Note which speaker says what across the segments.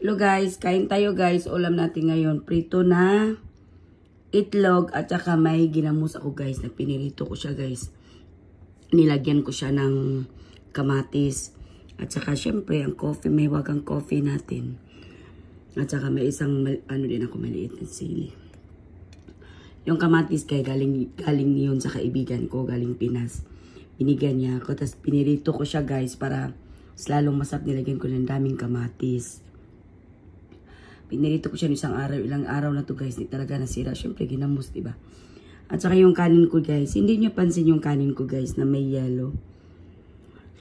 Speaker 1: Hello guys, kain tayo guys. Ulam natin ngayon, prito na itlog at saka may ginamos ako guys na pinirito ko siya guys. Nilagyan ko siya ng kamatis. At saka syempre ang coffee, may wagang coffee natin. At saka may isang ano din ako maliit na sili. Yung kamatis kay galing yun sa kaibigan ko, galing Pinas. Binigyan niya ako, tapos pinirito ko siya guys para lalong masarap. Nilagyan ko ng daming kamatis. Pinirito ko siya ng isang araw, ilang araw na to guys, hindi talaga nasira. Syempre ginamos, diba? At saka yung kanin ko guys, hindi nyo pansin yung kanin ko guys na may yellow.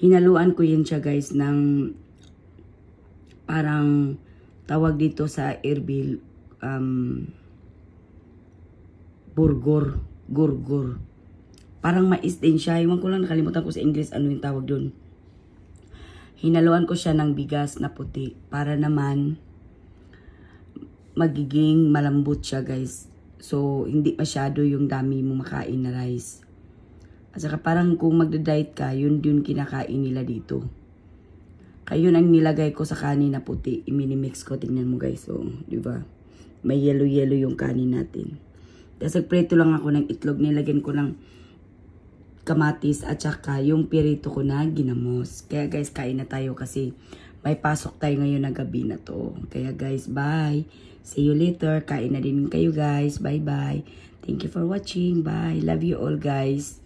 Speaker 1: Hinaluan ko yun siya guys ng parang tawag dito sa Erbil, gurgur. Parang mais din siya. Iwan ko lang, nakalimutan ko sa English ano yung tawag dun. Hinaluan ko siya ng bigas na puti para naman magiging malambot siya guys. So, hindi masyado yung dami mo makain na rice. At saka parang kung magda-diet ka, yun kinakain nila dito. Kaya yun ang nilagay ko sa kanin na puti. I-mini-mix ko. Tingnan mo guys. So, diba? May yellow yung kanin natin. Tapos nagpreto lang ako ng itlog. Nilagyan ko ng kamatis at saka yung pirito ko na ginamos. Kaya guys, kain na tayo kasi may pasok tayo ngayon na gabi na to. Kaya guys, bye. See you later. Kain na din kayo guys. Bye-bye. Thank you for watching. Bye. Love you all guys.